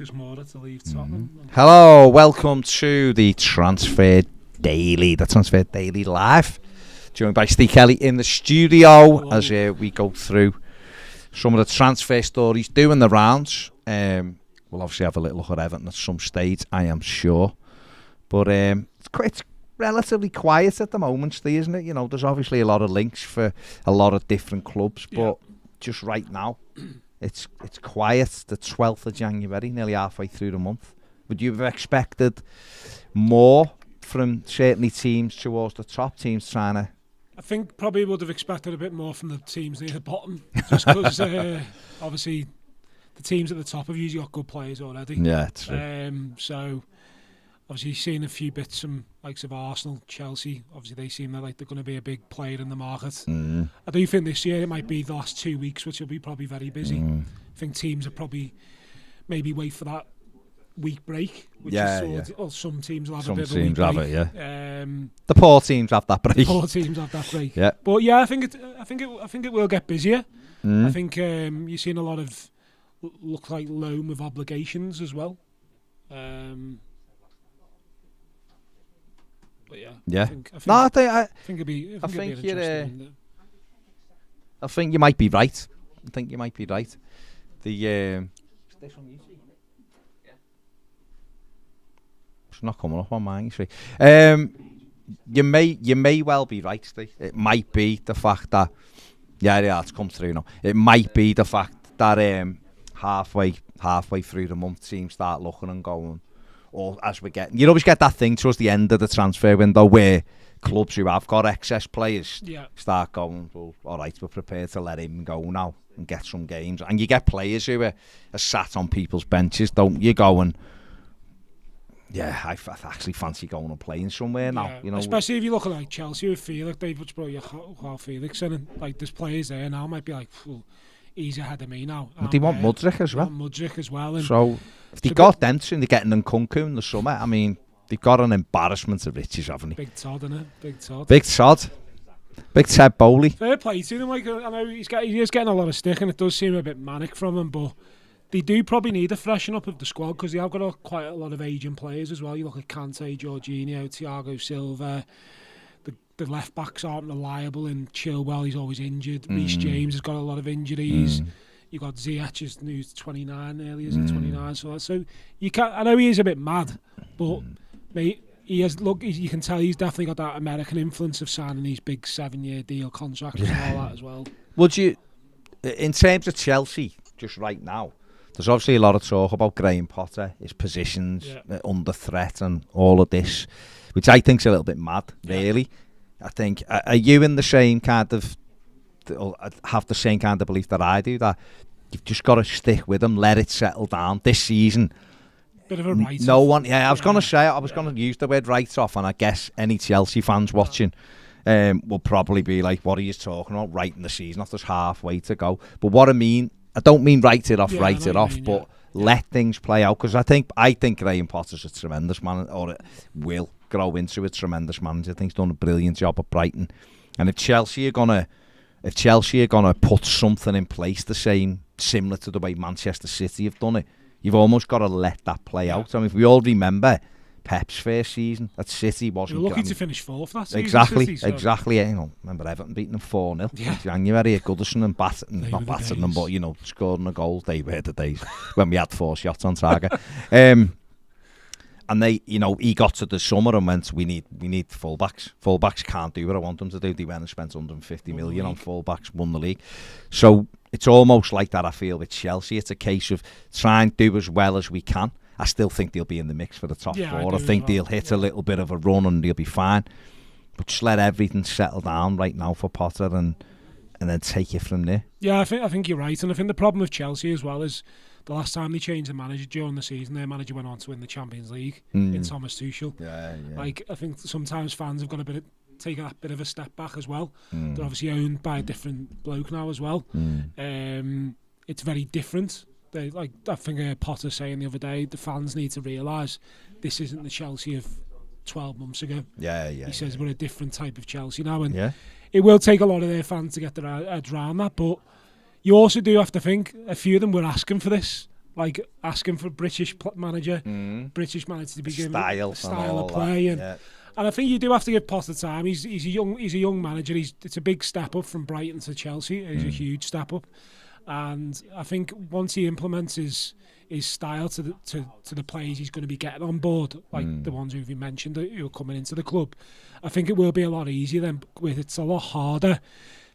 Marcus Moura to leave Tottenham. Hello, welcome to the Transfer Daily Live. Joined by Steve Kelly in the studio. Hello. As we go through some of the transfer stories doing the rounds. We'll obviously have a little look at Everton at some stage, I am sure. But it's relatively quiet at the moment, Steve, isn't it? You know, there's obviously a lot of links for a lot of different clubs, but just right now, it's quiet. The 12th of January, nearly halfway through the month. Would you have expected more from certainly teams towards the top, teams trying to... I think probably would have expected a bit more from the teams near the bottom, just because obviously the teams at the top have usually got good players already. Yeah, true. So obviously seeing a few bits from likes of Arsenal, Chelsea, obviously they seem like they're going to be a big player in the market. I do think this year it might be the last 2 weeks, which will be probably very busy. I think teams are probably maybe wait for that week break, which is or some teams will have a bit of a week break. The poor teams have that break. Yeah. But yeah, I think it will get busier. I think you're seeing a lot of look like loan with obligations as well. But yeah. I think you might be right. The it's not coming up on mine, you see. You may well be right, Steve. It might be the fact that it's come through now. It might be the fact that halfway through the month teams start looking and going, or as we get, you always get that thing towards the end of the transfer window where clubs who have got excess players start going, well, all right, we're prepared to let him go now and get some games. And you get players who are sat on people's benches, don't you, going, I actually fancy going and playing somewhere now. You know, especially if you look at like Chelsea with Felix, they've just brought Joao Felix in, and like there's players there now might be like, well, he's ahead of me now. But they want Mudryk as well. And so if they got them and they're getting in Kunku in the summer, I mean, they've got an embarrassment of riches, haven't they? Big Todd, innit? Big Ted Bowley. Fair play to him. Like, I know he is getting a lot of stick, and it does seem a bit manic from him, but they do probably need a freshen up of the squad because they have got quite a lot of aging players as well. You look at Kante, Jorginho, Thiago Silva. The left backs aren't reliable, and Chilwell, he's always injured. Reece James has got a lot of injuries. You got Ziyech, who's 29 nearly, isn't 29? So you can't. I know he is a bit mad, but mate, he has. Look, you can tell he's definitely got that American influence of signing these big 7-year deal contracts and all that as well. Would you, in terms of Chelsea, just right now? There's obviously a lot of talk about Graham Potter, his positions under threat and all of this, which I think's a little bit mad, really. I think, are you in the same kind of, have the same kind of belief that I do, that you've just got to stick with them, let it settle down this season? Bit of a write-off. No one, I was going to say, I was going to use the word write-off, and I guess any Chelsea fans watching will probably be like, what are you talking about, writing the season off, there's halfway to go. But what I mean, I don't mean write it off, but let things play out, because I think Graham Potter's a tremendous man, or will grow into a tremendous manager. I think he's done a brilliant job at Brighton, and if Chelsea are gonna put something in place similar to the way Manchester City have done it, you've almost got to let that play out. I mean, if we all remember Pep's first season at City wasn't. They were lucky to finish fourth that season. Exactly. You know, remember Everton beating them 4-0 in January at Goodison and not battering them, but scoring a goal. They were the days when we had 4 shots on target. And they, he got to the summer and went, we need fullbacks. Fullbacks can't do what I want them to do. They went and spent 150 million on fullbacks, won the league. So it's almost like that, I feel, with Chelsea. It's a case of try and do as well as we can. I still think they'll be in the mix for the top 4. I think they'll hit a little bit of a run and they'll be fine. But just let everything settle down right now for Potter and then take it from there. Yeah, I think you're right. And I think the problem with Chelsea as well is the last time they changed the manager during the season, their manager went on to win the Champions League in Thomas Tuchel. Yeah. Like, I think sometimes fans have got take a bit of a step back as well. They're obviously owned by a different bloke now as well. It's very different. I think Potter saying the other day, the fans need to realise this isn't the Chelsea of 12 months ago. He says we're a different type of Chelsea now, and it will take a lot of their fans to get their heads around that. But you also do have to think a few of them were asking for this. like asking for British manager to be given style of play, and I think you do have to give Potter time. He's a young manager. It's a big step up from Brighton to Chelsea. It's a huge step up, and I think once he implements his style to the players he's going to be getting on board, like the ones who you mentioned who are coming into the club, I think it will be a lot easier. Then it's a lot harder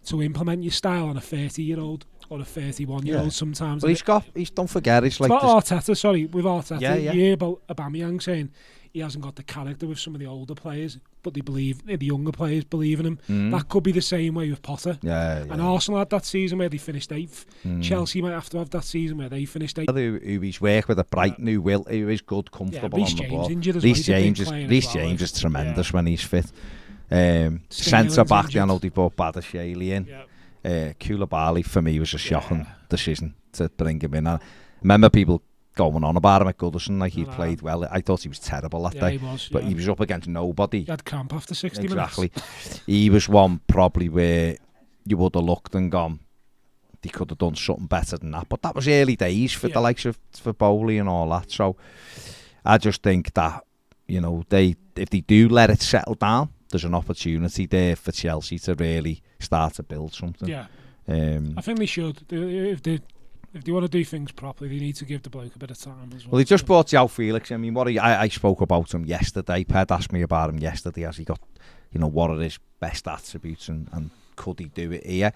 to implement your style on a 30-year-old or a 31-year-old sometimes. Well, don't forget, it's like Arteta. Sorry, with Arteta, you hear about Aubameyang saying he hasn't got the character with some of the older players, but the younger players believe in him. That could be the same way with Potter. And Arsenal had that season where they finished 8th. Chelsea might have to have that season where they finished 8th. Who he's worked with at Brighton, who is good, comfortable on the ball. Reece James is tremendous when he's fit. Centre back, I know they bought Badiashile in. Koulibaly for me was a shocking decision to bring him in. I remember people going on about him at Goodison, like he played well. I thought he was terrible that day, but he was up against nobody. He had cramp after 60 minutes. Exactly. He was one probably where you would have looked and gone, they could have done something better than that. But that was early days for the likes of for Bowley and all that. So I just think that, you know, if they do let it settle down, there's an opportunity there for Chelsea to really start to build something. Yeah, I think they should. If they want to do things properly, they need to give the bloke a bit of time as well. Well, he just brought Joao Felix. I mean, I spoke about him yesterday. Ped asked me about him yesterday. Has he got, you know, what are his best attributes and could he do it here?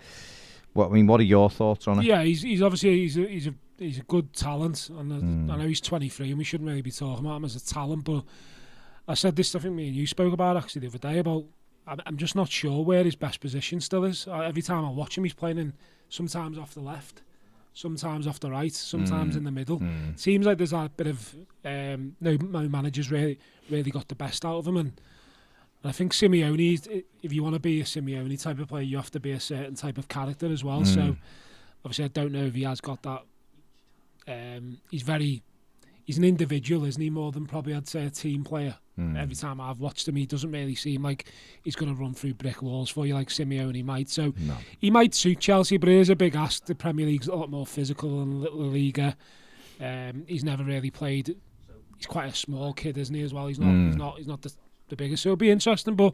What are your thoughts on it? Yeah, he's obviously he's a good talent, and I know he's 23, and we shouldn't really be talking about him as a talent, but I said this stuff, I think me and you spoke about actually the other day about I'm just not sure where his best position still is. Every time I watch him, he's playing in sometimes off the left, sometimes off the right, sometimes in the middle. Seems like there's a bit of no managers really got the best out of him, and I think Simeone, if you want to be a Simeone type of player, you have to be a certain type of character as well. So obviously I don't know if he has got that. He's an individual, isn't he, more than probably I'd say a team player. Every time I've watched him, he doesn't really seem like he's going to run through brick walls for you like Simeone might. So he might suit Chelsea, but it is a big ask. The Premier League's a lot more physical than La Liga. He's never really played. He's quite a small kid, isn't he, as well? He's not the biggest. So it'll be interesting, but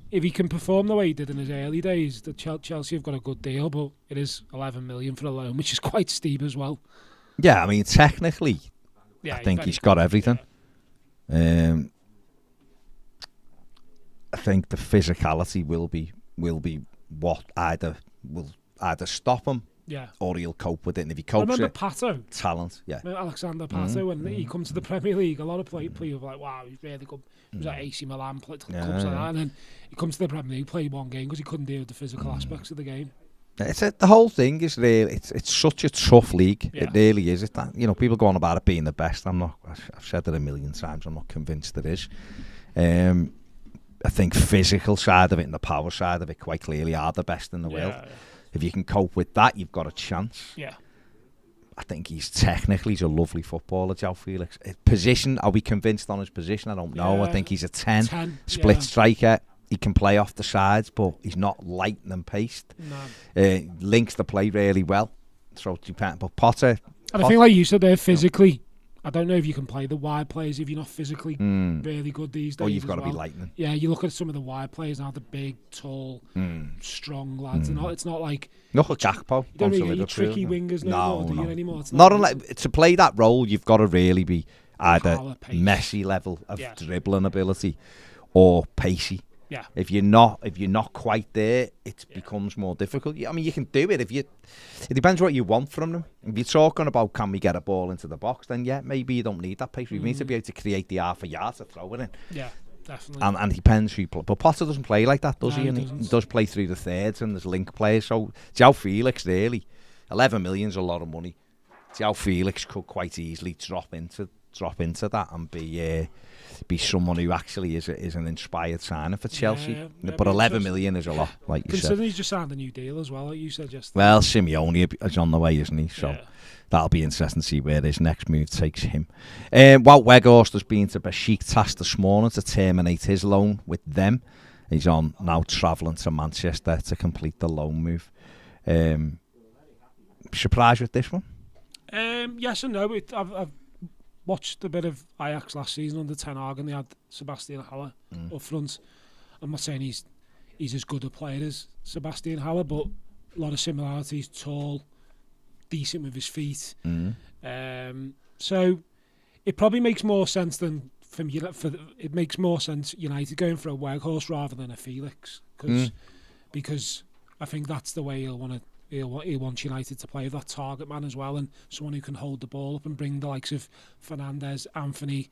if he can perform the way he did in his early days, the Chelsea have got a good deal, but it is 11 million for a loan, which is quite steep as well. Yeah, I mean, technically, I think he's got everything. I think the physicality will be what will either stop him, or he'll cope with it. And if he copes, I remember Pato, talent, Alexander Pato, when he comes to the Premier League, a lot of people were like, "Wow, he's really good." He was at AC Milan, clubs like that, and then he comes to the Premier League, played one game because he couldn't deal with the physical aspects of the game. The whole thing is really it's such a tough league. It really is. People go on about it being the best. I've said it a million times. I'm not convinced it is. I think physical side of it and the power side of it quite clearly are the best in the world. If you can cope with that, you've got a chance. I think he's a lovely footballer, Joao Felix. Position, are we convinced on his position? I don't know. I think he's a 10 split striker. He can play off the sides, but he's not lightning paced. Links the play really well. So, but Potter, and I think, like you said there, physically, I don't know if you can play the wide players if you're not physically really good these days. Or you've got to be lightning. Yeah, you look at some of the wide players now, the big, tall, strong lads. It's not like Gakpo. You don't really get tricky wingers anymore. Not unless to play that role, you've got to really be either Messi level of dribbling ability or pacey. If you're not quite there, it becomes more difficult. I mean, you can do it it depends what you want from them. If you're talking about can we get a ball into the box, then maybe you don't need that pace. You need to be able to create the half a yard to throw it in. Yeah, definitely. And it depends who you play. But Potter doesn't play like that, does he? And he does play through the thirds and there's link players. So Joao Felix, really, 11 million's a lot of money. Joao Felix could quite easily drop into that and be someone who actually is an inspired signer for Chelsea. But 11 million is a lot, like you said. Considering he's just signed a new deal as well, like you said yesterday. Well, Simeone is on the way, isn't he? So that'll be interesting to see where his next move takes him. Wout Weghorst has been to Besiktas this morning to terminate his loan with them. He's now travelling to Manchester to complete the loan move. Surprised with this one? Yes and no. I've watched a bit of Ajax last season under Ten Hag, and they had Sebastian Haller up front. I'm not saying he's as good a player as Sebastian Haller, but a lot of similarities. Tall, decent with his feet. So it probably makes more sense than it makes more sense United going for a Weghorst rather than a Felix, because I think that's the way he'll want United to play, that target man as well, and someone who can hold the ball up and bring the likes of Fernandes, Anthony,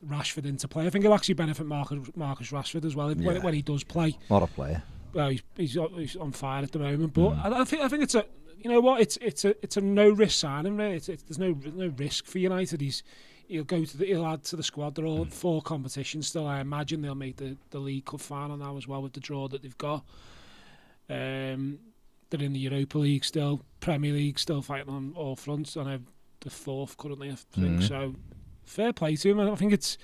Rashford into play. I think he'll actually benefit Marcus Rashford as well when he does play. What a player! Well, he's on fire at the moment, but I think it's a it's a no risk signing. Really. There's no risk for United. He'll add to the squad. They're all 4 competitions still. I imagine they'll make the League Cup final now as well with the draw that they've got. They're in the Europa League still, Premier League still fighting on all fronts. I know the 4th currently, I think. So fair play to him. I think it's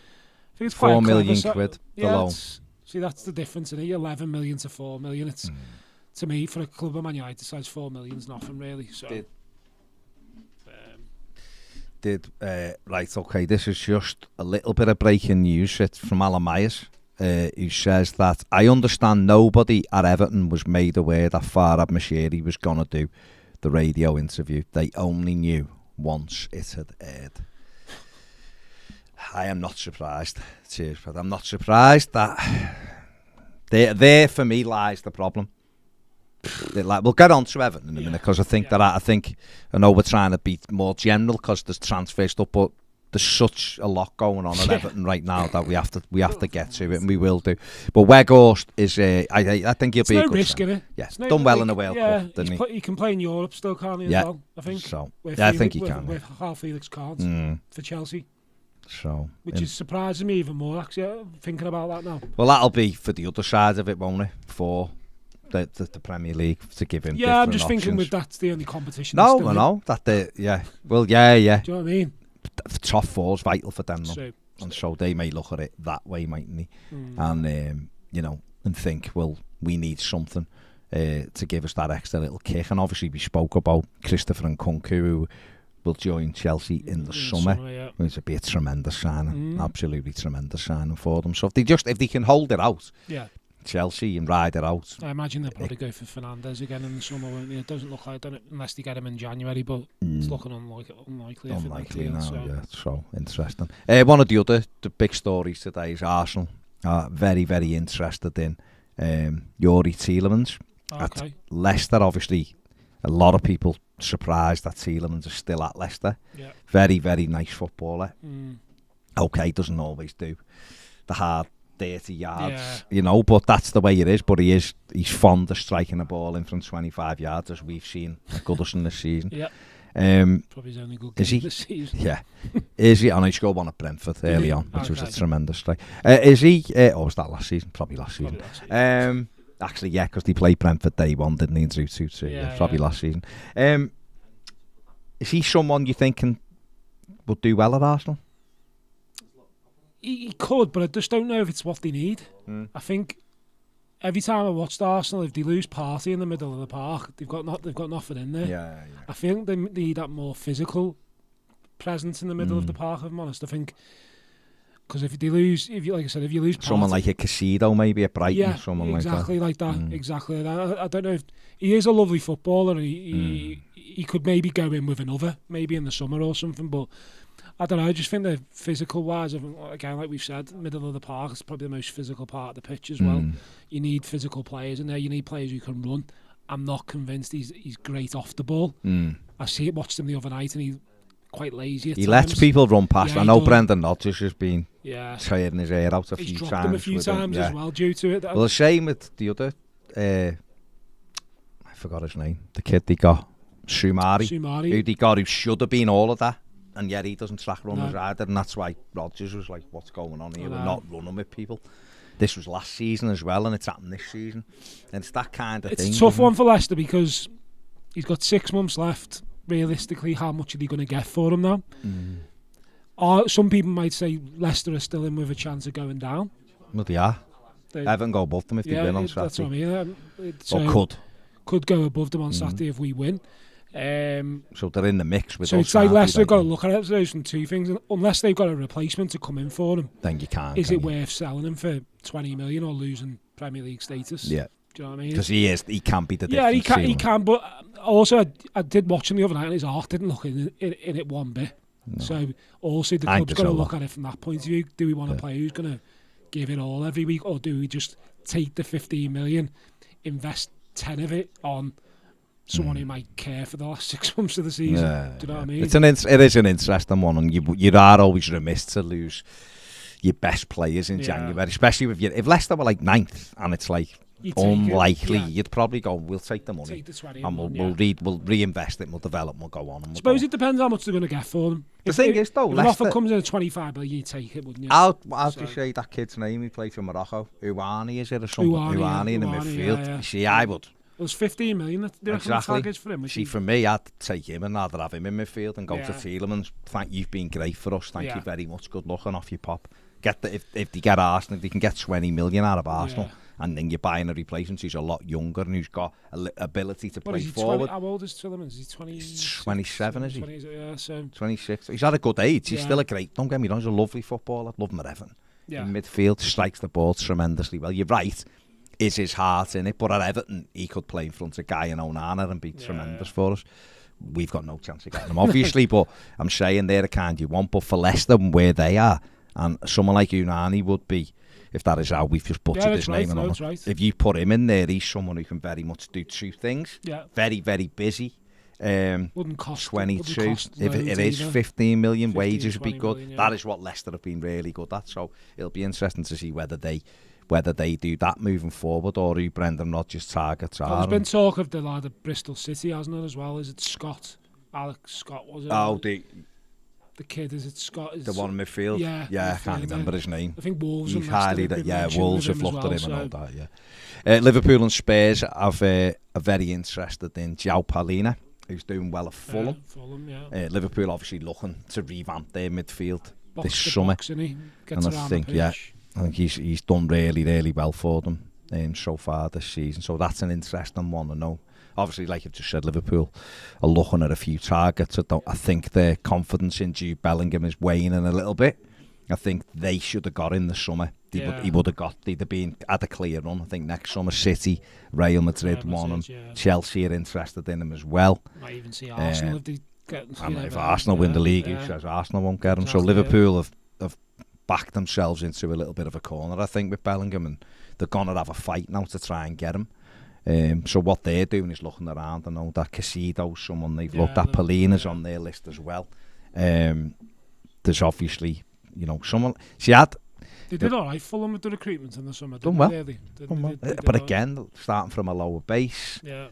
quite 4 million clever. quid below. See, that's the difference in it. 11 million to 4 million. It's to me, for a club of Man United size, 4 million's nothing really. So right, okay, this is just a little bit of breaking news. It's from Alan Myers, who says that I understand nobody at Everton was made aware that Farhad Moshiri was going to do the radio interview. They only knew once it had aired. I am not surprised. Cheers, but I'm not surprised that there for me lies the problem. We'll get on to Everton in a minute, because I think I know we're trying to be more general because there's transfer stuff, but there's such a lot going on at Everton right now that we have to get to it, and we will do. But Weghorst is I think he'll be a good risk in it. Yeah, done well in the World Cup, didn't he? He can play in Europe still, can't he? As well, I think. So I think he can. With Joao Felix can't for Chelsea. So, which is surprising me even more, actually, thinking about that now. Well, that'll be for the other side of it, won't it? For the Premier League, to give him I'm just options. thinking with that's the only competition. No. Well, yeah. Do you know what I mean? The top 4's vital for them, though. And so they may look at it that way, mightn't they? And and think, well, we need something to give us that extra little kick. And obviously, we spoke about Christopher and Nkunku, who will join Chelsea in the summer, which would be a tremendous signing, absolutely tremendous signing for them. So if they can hold it out, Chelsea, and ride it out, I imagine they'll probably go for Fernandes again in the summer, won't they? It doesn't look like it, unless they get him in January, but it's looking unlikely. Unlikely now, so interesting. One of the big stories today is Arsenal are very, very interested in Yuri Tielemans at Leicester. Obviously, a lot of people surprised that Tielemans is still at Leicester. Very, very nice footballer. Okay, doesn't always do the hard 30 yards, but that's the way it is. But he's fond of striking a ball in from 25 yards, as we've seen at Goodison this season. Probably his only good game this season. Yeah. Is he? I know he scored one at Brentford early on, which was a tremendous strike. Is he? Or was that last season? Probably last season. Actually, yeah, because they played Brentford day 1, didn't he? And drew 2-2. Probably last season. Is he someone you think would do well at Arsenal? He could, but I just don't know if it's what they need. I think every time I watched Arsenal, if they lose Partey in the middle of the park, they've got nothing in there. I think they need that more physical presence in the middle of the park. If I'm honest, I think because if you lose Partey, someone like a Casido, maybe a Brighton, someone exactly like that. Exactly. I don't know if he is a lovely footballer. He could maybe go in with another, maybe in the summer or something, but I don't know. I just think that physical wise, again, like we've said, middle of the park is probably the most physical part of the pitch as well. You need physical players in there. You need players who can run. I'm not convinced he's great off the ball. I watched him the other night, and he's quite lazy at times. He lets people run past. I know Brendan Rodgers has been tearing his hair out a few times. He's dropped him a few times as well due to it. Well, the same with the other, I forgot his name, the kid they got, Sumari. Who they got, who should have been all of that. And yet he doesn't track runners either, and that's why Rodgers was like, what's going on here? We're not running with people. This was last season as well, and it's happened this season. And it's that kind of thing. It's a tough one for Leicester because he's got 6 months left. Realistically, how much are they going to get for him now? Some people might say Leicester are still in with a chance of going down. Well, they are. Everton go above them if they win on Saturday. That's what I mean. Or could go above them on Saturday if we win. So they're in the mix with so us. it's like Leicester got to look at it those from two things. Unless they've got a replacement to come in for them, then you can't. Is it worth selling him for 20 million or losing Premier League status? Yeah. Do you know what I mean? Because he can be the yeah, difference. he can. But also, I did watch him the other night, and his heart didn't look in it one bit. No. So also the club's got to look at it from that point of view. Do we want a player who's going to give it all every week, or do we just take the 15 million, invest 10 of it on someone who might care for the last 6 months of the season? Do you know what I mean? It is an interesting one, and you are always remiss to lose your best players in January, especially if Leicester were like 9th and it's like unlikely, you'd probably go, we'll take the money, take the 20 and we'll reinvest it, and we'll develop, and we'll go on. And suppose it depends how much they're going to get for them. The thing is, though, if an offer comes in at 25 million, you take it, wouldn't you? How do you say that kid's name? He played for Morocco. Uani, is it, or something? Uani in the midfield. Yeah. You see, I would. It was 15 million. Exactly. For him, see, for me, I'd take him and rather have him in midfield and go to Tielemans. You've been great for us. Thank you very much. Good luck, and off you pop. If they get Arsenal, they can get 20 million out of Arsenal. And then you're buying a replacement who's a lot younger and who's got ability to play forward. How old is Tielemans? Is he 27, is he? 20, yeah, so 26. He's at a good age. He's still a great, don't get me wrong, he's a lovely footballer. Love him at Everton. In midfield, strikes the ball tremendously well. You're right, is his heart in it, but at Everton, he could play in front of Guy and Onana and be tremendous for us. We've got no chance of getting him, obviously, but I'm saying they're the kind you want. But for Leicester, where they are, and someone like Unani would be, if that is how we've just butchered his name. If you put him in there, he's someone who can very much do two things. Very, very busy. Wouldn't cost 22. Wouldn't cost if it is 15 million, wages would be good. Million, that is what Leicester have been really good at. So it'll be interesting to see whether they do that moving forward, or who Brendan Rodgers targets are. There's been talk of the lad at Bristol City, hasn't there, as well? Is it Scott? Alex Scott, was it? Oh, the kid, is it Scott? The one in midfield? Yeah, I can't remember his name. I think Wolves. He's highly Wolves have looked at him and all that, Liverpool and Spurs are very interested in Joao Felix, who's doing well at Fulham. Liverpool obviously looking to revamp their midfield this summer. And I think he's done really, really well for them so far this season. So that's an interesting one to know. Obviously, like I've just said, Liverpool are looking at a few targets. I think their confidence in Jude Bellingham is waning a little bit. I think they should have got in the summer. He would have got. They'd have been at a clear run. I think next summer, City, Real Madrid want him. Chelsea are interested in him as well. Might even see Arsenal if they get. If Arsenal win the league, who says Arsenal won't get him? So Liverpool have backed themselves into a little bit of a corner, I think, with Bellingham, and they're gonna have a fight now to try and get him. So what they're doing is looking around. I know that Casido's someone they've looked at. Polina's on their list as well. There's obviously, someone. They did all right. Fulham with the recruitment in the summer. Done well. But again, starting from a lower base. Yeah.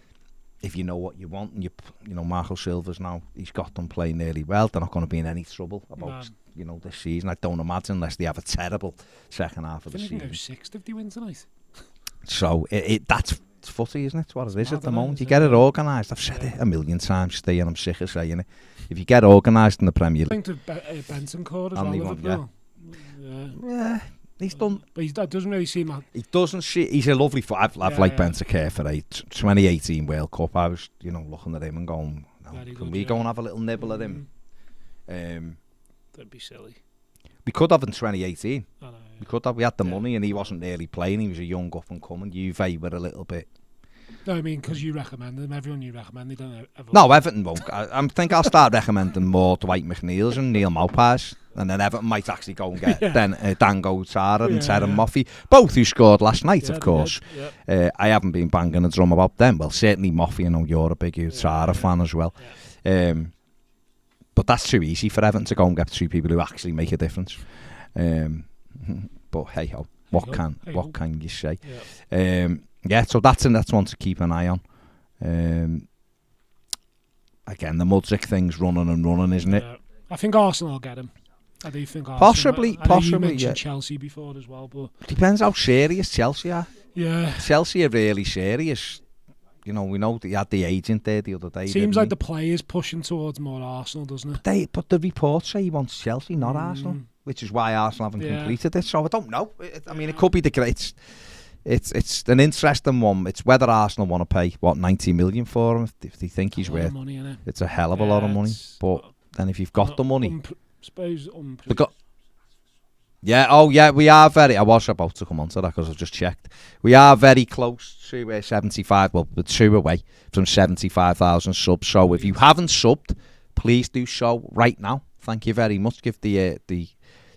If you know what you want, and Marco Silva's now, he's got them playing really well. They're not going to be in any trouble about this season. I don't imagine, unless they have a terrible second half of the season. They can go sixth if they win tonight. So that's footy, isn't it? It's what it is at the moment. You get it organised. I've said it a million times today, and I'm sick of saying it. If you get organised in the Premier League, I think to Benson Court as well. Liverpool. Yeah, he's done. But that doesn't really seem like. He doesn't see. He's a lovely. I've liked Benson Care for 2018 World Cup. I was, looking at him and going, can we go and have a little nibble at him? That'd be silly. We could have in 2018. I know, We could have. We had the money, and he wasn't really playing. He was a young up and coming. Juve were a little bit. No, I mean, because you recommend them. Everyone you recommend, they don't ever. No, Everton won't. I think I'll start recommending more Dwight McNeil's and Neil Maupai's, and then Everton might actually go and get Dango Tara and Terran Moffey, both who scored last night, of course. I haven't been banging a drum about them. Well, certainly Moffey. I know you're a big Tara fan as well. But that's too easy for Everton to go and get two people who actually make a difference. But hey ho, what can you say? So that's one to keep an eye on. Again, the Mudryk thing's running, isn't it? I think Arsenal will get him. I do think Arsenal. Possibly. You mentioned Chelsea before as well, but depends how serious Chelsea are. Yeah, Chelsea are really serious. We know they had the agent there the other day. Seems like the players pushing towards more Arsenal, doesn't it? But the reports say he wants Chelsea, not Arsenal, which is why Arsenal haven't completed it. So I don't know. I mean, it could be the great. it's an interesting one. It's whether Arsenal want to pay 90 million for him if they think he's worth. Money, innit? It's a hell of a lot of money. But then if you've got the money, we are very. I was about to come on to that because I've just checked. We are very close to 75. Well, we're 2 away from 75,000 subs. So if you haven't subbed, please do so right now. Thank you very much. Give the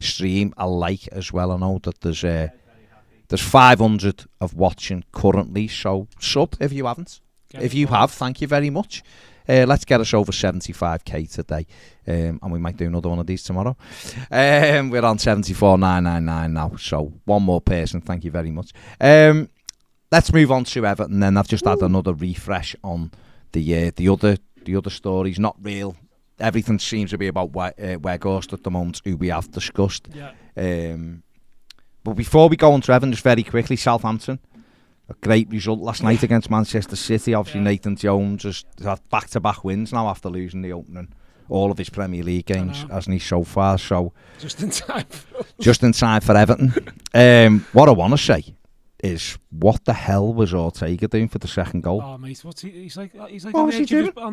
stream a like as well. I know that there's 500 of watching currently. So sub if you haven't. If you have, thank you very much. Let's get us over 75k today, and we might do another one of these tomorrow. We're on 74,999 now, so one more person. Thank you very much. Let's move on to Everton. Then I've just had another refresh on the other stories. Not real. Everything seems to be about Weghorst at the moment, who we have discussed. Yeah. But before we go on to Everton, just very quickly, Southampton. A great result last night against Manchester City. Obviously, Nathan Jones has had back-to-back wins now after losing the opening all of his Premier League games, hasn't he, so far? So just in time. Just in time for Everton. What I want to say is, what the hell was Ortega doing for the second goal? Oh, mate, he's like on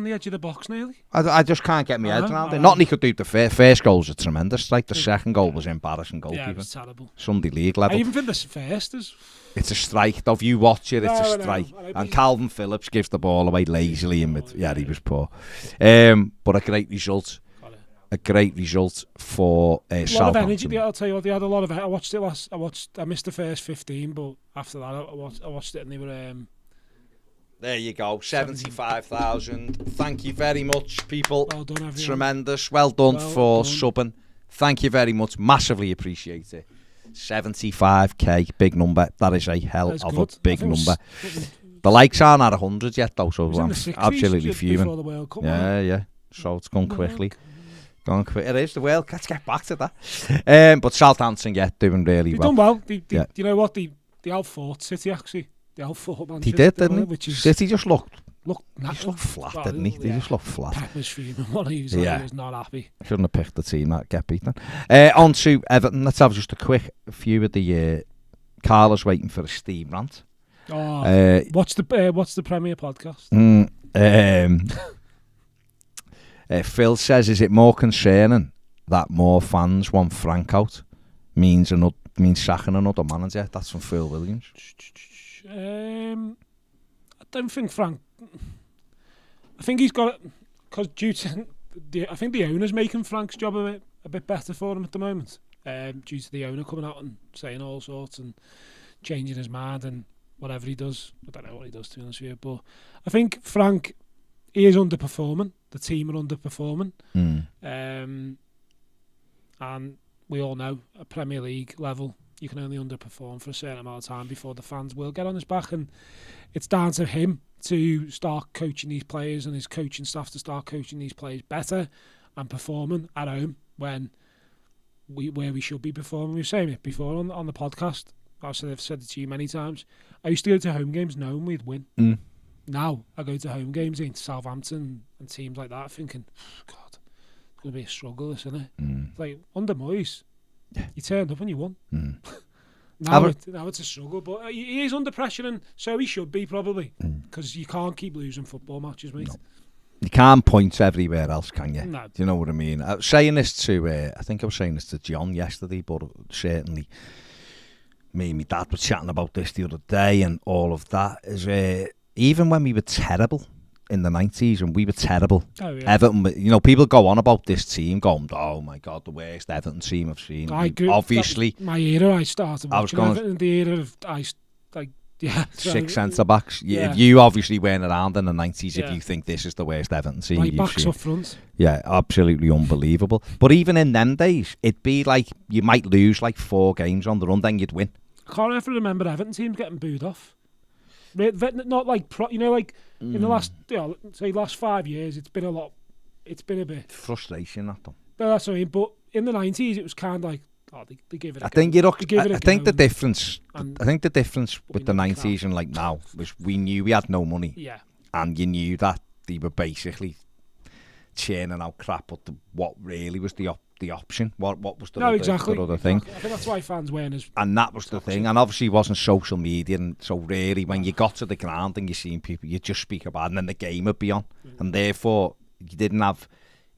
the edge of the box nearly. I just can't get my head around it. Nothing he could do. The first goals are tremendous. Like the second goal was embarrassing goalkeeping. Yeah, it was terrible. Sunday League level. I even think the first is. It's a strike, though. If you watch it, it's a strike. And Calvin Phillips gives the ball away lazily. He was poor. But a great result. A great result for Southampton. A lot of energy. I'll tell you what, they had a lot of. I watched it last. I missed the first 15, but after that, I watched it, and they were. There you go, 75,000. Thank you very much, people. Well done, everyone. Tremendous. Well done for subbing. Thank you very much. Massively appreciate it. 75k, big number. That is a hell of a big number. The likes aren't at 100 yet, though, so I'm absolutely fuming. Yeah. So it's gone quickly. It is the World. Let's get back to that. But Southampton, doing really well. They've done well. You know what? They outfought City, actually. They outfought Manchester. They did, didn't they? City just looked flat, didn't he? They just looked flat. Pep was fuming. He was not happy. Shouldn't have picked the team that get beaten. On to Everton. Let's have just a quick few of the Carla's waiting for a steam rant. What's the Premier podcast? Phil says, is it more concerning that more fans want Frank out means sacking another manager? That's from Phil Williams. I don't think Frank. I think he's got it because I think the owner's making Frank's job a bit better for him at the moment. Due to the owner coming out and saying all sorts and changing his mind and whatever he does. I don't know what he does, to be honest with you, but I think Frank is underperforming. The team are underperforming. And we all know at Premier League level, you can only underperform for a certain amount of time before the fans will get on his back, and it's down to him to start coaching these players and his coaching staff to start coaching these players better and performing at home where we should be performing. We were saying it before on the podcast. I've said it to you many times. I used to go to home games knowing we'd win. Now I go to home games in Southampton and teams like that thinking, God, it's going to be a struggle, this, isn't it? Like under Moyes, you turned up and you won. Now it's a struggle, but he is under pressure, and so he should be probably, because you can't keep losing football matches, mate. No. You can't point everywhere else, can you? No. Do you know what I mean? I was saying this to, I think I was saying this to John yesterday, but certainly me and my dad were chatting about this the other day, and all of that is, even when we were terrible in the 90s, and we were terrible, Everton, people go on about this team, going, oh my God, the worst Everton team I've seen. Obviously, my era, I started watching Everton, the era of, six centre-backs. You obviously weren't around in the 90s if you think this is the worst Everton team you've backs seen. Up front. Yeah, absolutely unbelievable. But even in them days, it'd be like, you might lose like 4 games on the run, then you'd win. I can't ever remember Everton teams getting booed off. Not like in the last last 5 years, it's been a lot. It's been a bit frustration. That's what I mean. But in the 90s, it was kind of like, they give it. I think the difference. I think the difference with the 90s and like now was we knew we had no money. Yeah. And you knew that they were basically churning out crap. But what really was the the option? What was the No, exactly. the other thing? I think that's why fans weren't as... And that was the thing. And obviously it wasn't social media, and so really when you got to the ground and you seen people, you just speak about it, and then the game would be on. And therefore, you didn't have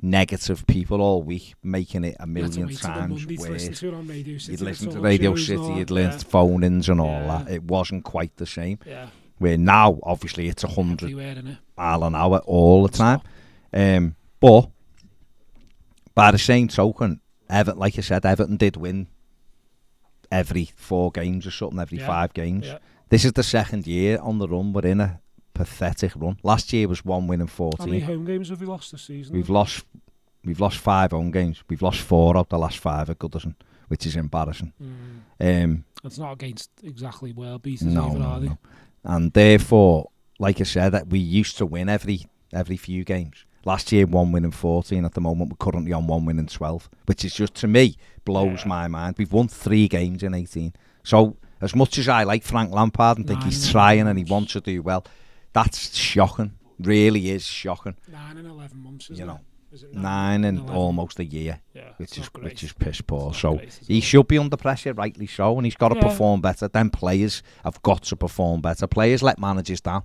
negative people all week making it a million times worse. You'd listen to Radio City, you'd listen to phone-ins and all that. It wasn't quite the same. Yeah. Where now, obviously, it's 100 innit? mile an hour all the time. But by the same token, Everton, like I said, Everton did win every 4 games or something, every 5 games. Yeah. This is the second year on the run. We're in a pathetic run. Last year was 1 win and 14. How many home games have we lost this season? We've lost 5 home games. We've lost 4 out the last 5 at Goodison, which is embarrassing. It's not against exactly world beaters either, are they? No. And therefore, like I said, that we used to win every few games. Last year, 1 win and 14. At the moment, we're currently on 1 win and 12, which is just, to me, blows my mind. We've won 3 games in 18. So, as much as I like Frank Lampard and think he's trying and he wants to do well, that's shocking. Really is shocking. 9 and 11 months, you know. Is it 9 and almost a year, which is piss poor. So he well. should be under pressure, rightly so, and he's got to perform better. Then players have got to perform better. Players let managers down,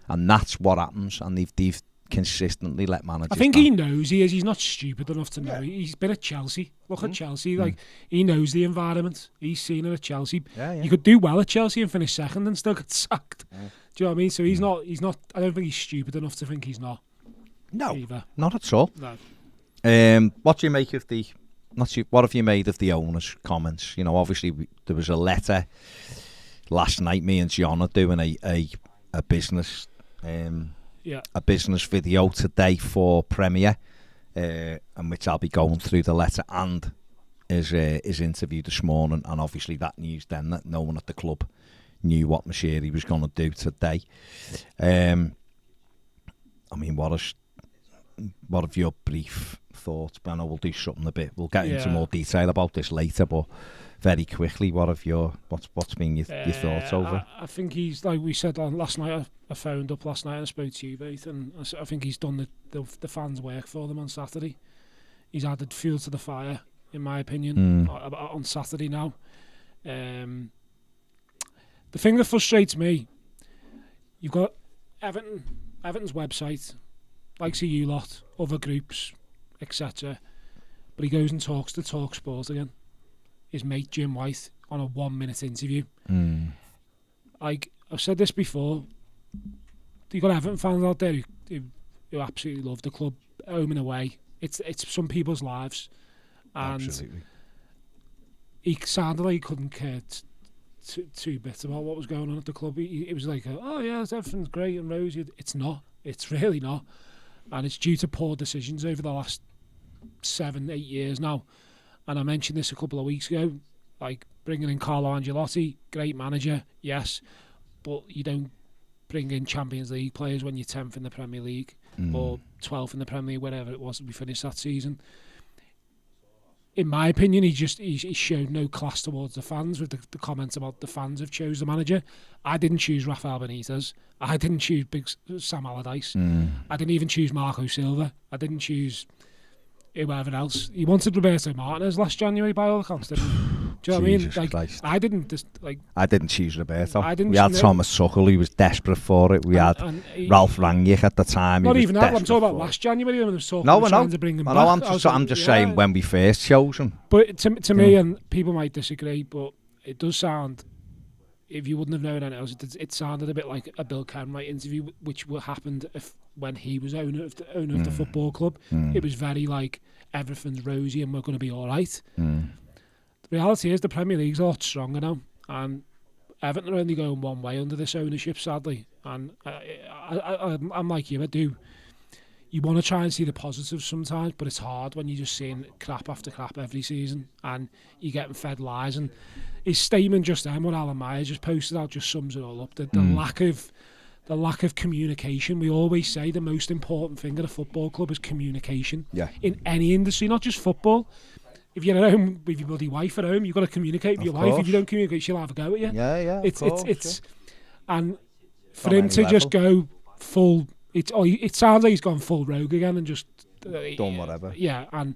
and that's what happens. And they've consistently let managers down. I think he knows he is. He's not stupid enough to know. He's been at Chelsea. Look at Chelsea. Like he knows the environment. He's seen it at Chelsea. You could do well at Chelsea and finish second and still get sacked. Do you know what I mean? So he's not. I don't think he's stupid enough to think he's not. No, either. Not at all. No. What do you make of the? What have you made of the owners' comments? You know, obviously there was a letter last night. Me and John are doing a business a business video today for Premier, in which I'll be going through the letter and his interview this morning, and obviously that news then that no one at the club knew what Moshiri was going to do today. I mean, what have your brief thoughts? I know we'll do something a bit. We'll get into more detail about this later, but very quickly, what's been your thoughts over? I think he's, like we said last night. I phoned up last night and I spoke to you both, and I think he's done the fans' work for them on Saturday. He's added fuel to the fire, in my opinion, on Saturday now. The thing that frustrates me, you've got Everton's website, likes of you lot, other groups, etc. But he goes and talks to TalkSport again. His mate Jim White on a 1-minute interview. Like I've said this before, you've got Everton fans out there who absolutely love the club, home and away. It's some people's lives, and absolutely. He sounded like he couldn't care two bits about what was going on at the club. It was like, oh yeah, everything's great and rosy. It's not. It's really not. And it's due to poor decisions over the last 7-8 years now. And I mentioned this a couple of weeks ago, like bringing in Carlo Ancelotti, great manager, yes, but you don't bring in Champions League players when you're 10th in the Premier League or 12th in the Premier League, whatever it was we finished that season. In my opinion, he showed no class towards the fans with the comments about the fans have chose the manager. I didn't choose Rafael Benitez. I didn't choose Big Sam Allardyce. I didn't even choose Marco Silva. I didn't choose whoever else. He wanted Roberto Martinez last January by all accounts, didn't he? Do you know what I mean? Like, Christ. I didn't choose Roberto. We had Thomas Tuchel, he was desperate for it. We had Ralph Rangnick at the time. Not even that. I'm talking about last January when I was talking trying to bring him back. I'm just saying when we first chose him. But to me, and people might disagree, but it does sound, if you wouldn't have known anything else, it sounded a bit like a Bill Kenwright interview, which happened when he was owner of the football club. It was very like, everything's rosy and we're going to be all right. The reality is the Premier League's a lot stronger now, and Everton are only going one way under this ownership, sadly. And I'm like you, you want to try and see the positives sometimes, but it's hard when you're just seeing crap after crap every season and you're getting fed lies. And his statement just then, what Alan Meyer just posted out, just sums it all up. The lack of communication. We always say the most important thing at a football club is communication. In any industry, not just football. If you're at home with your bloody wife at home, you've got to communicate with your wife. If you don't communicate, she'll have a go at you. And for him to just go full, it sounds like he's gone full rogue again and just done whatever. Yeah, and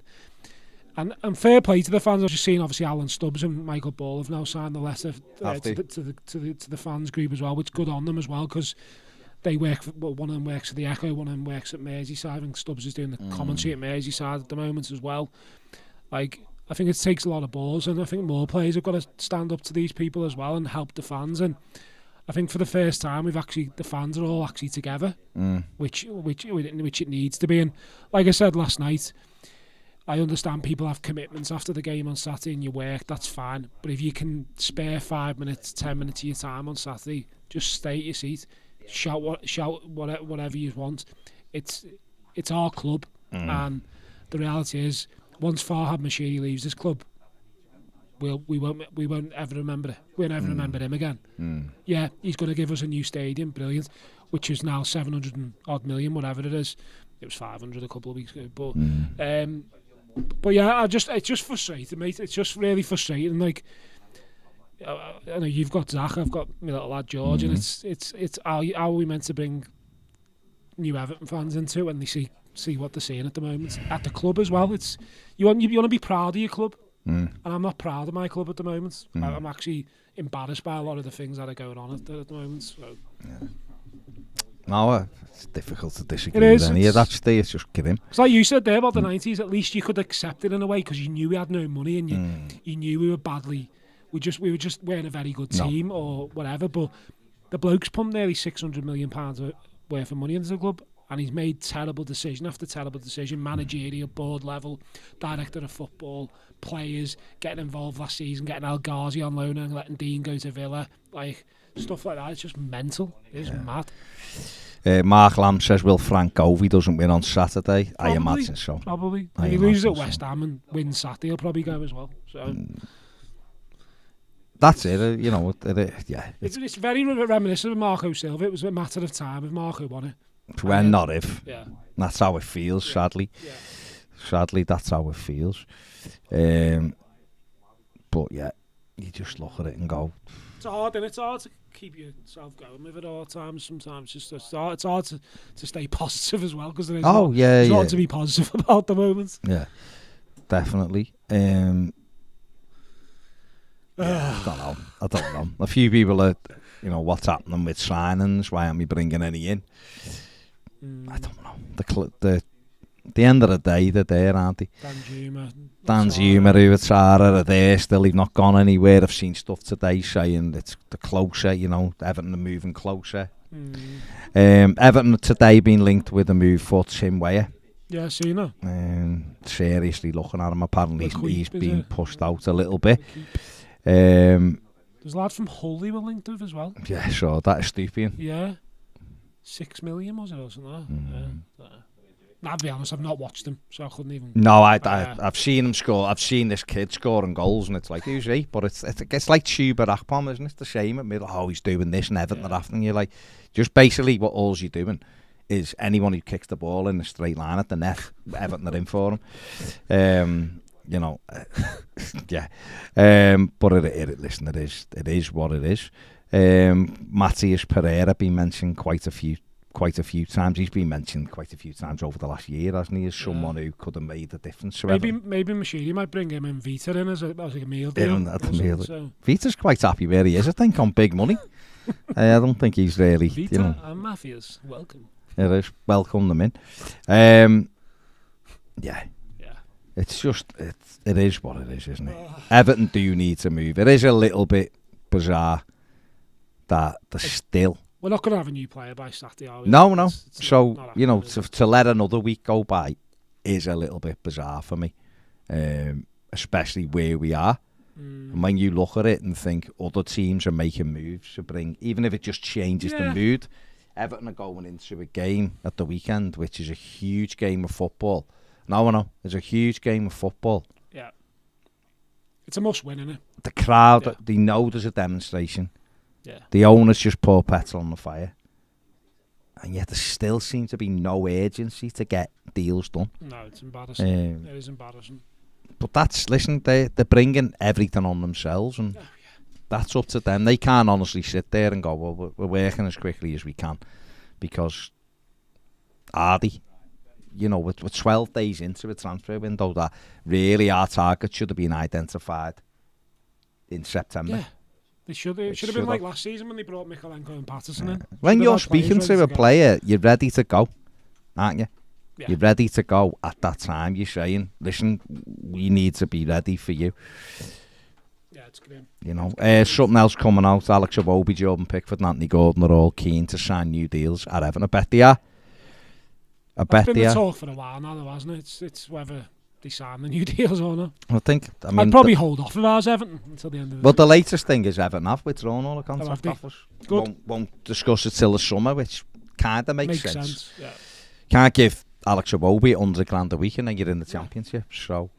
And fair play to the fans. I've just seen obviously Alan Stubbs and Michael Ball have now signed the letter to the fans group as well, which good on them as well, because they work for, well, one of them works for the Echo, one of them works at Merseyside. I think Stubbs is doing the commentary at Merseyside at the moment as well. Like, I think it takes a lot of balls, and I think more players have got to stand up to these people as well and help the fans. And I think for the first time, the fans are all actually together, which it needs to be. And like I said last night, I understand people have commitments after the game on Saturday and you work, that's fine. But if you can spare 5 minutes, 10 minutes of your time on Saturday, just stay at your seat, shout whatever you want. It's our club, and the reality is, once Farhad Moshiri leaves this club, we won't ever remember it. We'll never remember him again. Yeah, he's going to give us a new stadium, brilliant, which is now 700 and odd million, whatever it is. It was 500 a couple of weeks ago, but yeah, it's just frustrating, mate. It's just really frustrating. Like, I know you've got Zach, I've got my little lad George, and it's how are we meant to bring new Everton fans into it when they see what they're seeing at the moment at the club as well. It's you want to be proud of your club, and I'm not proud of my club at the moment. I'm actually embarrassed by a lot of the things that are going on at the moment. So. Yeah. No, it's difficult to disagree with any of that. It's just kidding. It's like you said there about the 90s. At least you could accept it in a way because you knew we had no money and you knew we were badly. We weren't a very good team or whatever. But the bloke's pumped nearly £600 million worth of money into the club, and he's made terrible decision after terrible decision, managerial, board level, director of football, players getting involved last season, getting El Ghazi on loan and letting Dean go to Villa, like stuff like that. It's just mental. It's mad. Mark Lamb says, will Frank go if he doesn't win on Saturday? Probably, I imagine so. Probably. If he loses at West Ham and wins Saturday, he'll probably go as well. So that's it, yeah. It's very reminiscent of Marco Silva. It was a matter of time if Marco won it. When, not if. Yeah. That's how it feels, sadly. Yeah. Sadly, that's how it feels. But yeah, you just look at it and go. It's hard, and it's hard to keep yourself going with it all the time. Sometimes it's hard to stay positive as well, because there's a lot to be positive about the moment. Yeah, definitely. I don't know. A few people are, what's happening with signings? Why aren't we bringing any in? I don't know. The end of the day, they're there, aren't they? Dan Zuma, Uatara are there still. They've not gone anywhere. I've seen stuff today saying it's the closer, Everton are moving closer. Everton today been linked with a move for Tim Weah. Yeah, seen that. Seriously looking at him. Apparently he's been pushed out a little bit. There's a lad from Hull they were linked with as well. Yeah, sure. That is stupid. Yeah. 6 million was it or something? I'll be honest, I've not watched him, so I couldn't even. No, I've seen him score. I've seen this kid scoring goals, and it's like, who's he? But it's like Chuba Akpom, isn't it? It's the same at middle. Oh, he's doing this, and Everton are after. And you're like, just basically what all you're doing is anyone who kicks the ball in a straight line at the net, Everton are in for him. Yeah. But listen, it is what it is. Matheus Pereira been mentioned quite a few times. He's been mentioned quite a few times over the last year, hasn't he? As someone who could have made a difference. Maybe Moshiri might bring him and Vita in as a meal deal. So. Vita's quite happy where he is, I think, on big money. I don't think he's really. Vita and Matheus, welcome. It is. Welcome them in. Yeah. It's just, it is what it is, isn't it? Everton do need to move. It is a little bit bizarre that they're still. We're not going to have a new player by Saturday, are we? No. So, to let another week go by is a little bit bizarre for me, especially where we are. And when you look at it and think other teams are making moves to bring, even if it just changes the mood, Everton are going into a game at the weekend, which is a huge game of football. No, it's a huge game of football. Yeah. It's a must-win, isn't it? The crowd, they know there's a demonstration. Yeah. The owners just pour petrol on the fire. And yet there still seems to be no urgency to get deals done. No, it's embarrassing. It is embarrassing. But they're bringing everything on themselves, and that's up to them. They can't honestly sit there and go, well, we're working as quickly as we can, because are they? you know, we're 12 days into a transfer window that really our target should have been identified in September. Yeah. It should have been like last season when they brought Mikalenko and Patterson in. When you're speaking to a player, you're ready to go, aren't you? Yeah. You're ready to go at that time. You're saying, listen, we need to be ready for you. Yeah, it's great. You know, something else coming out. Alex Iwobi, Jordan Pickford and Anthony Gordon are all keen to sign new deals at Everton. I bet they are. It's been the talk for a while now, though, hasn't it? It's whether they sign the new deals or not. I mean, I'd probably hold off of ours, Everton, until the end of the But the latest thing is Everton have withdrawn all the contract offers. Good. Won't discuss it till the summer, which kind of makes sense. Yeah. Can't give Alex Iwobi £100,000 a week and then you're in the championship. So,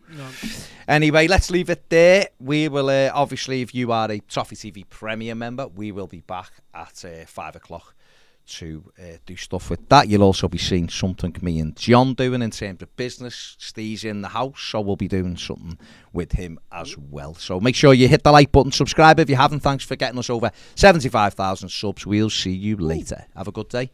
anyway, let's leave it there. We will obviously, if you are a Toffee TV Premier member, we will be back at 5 o'clock to do stuff with that. You'll also be seeing something me and John doing in terms of business. Steve's in the house, so we'll be doing something with him as well. So make sure you hit the like button, subscribe if you haven't. Thanks for getting us over 75,000 subs. We'll see you later. Have a good day.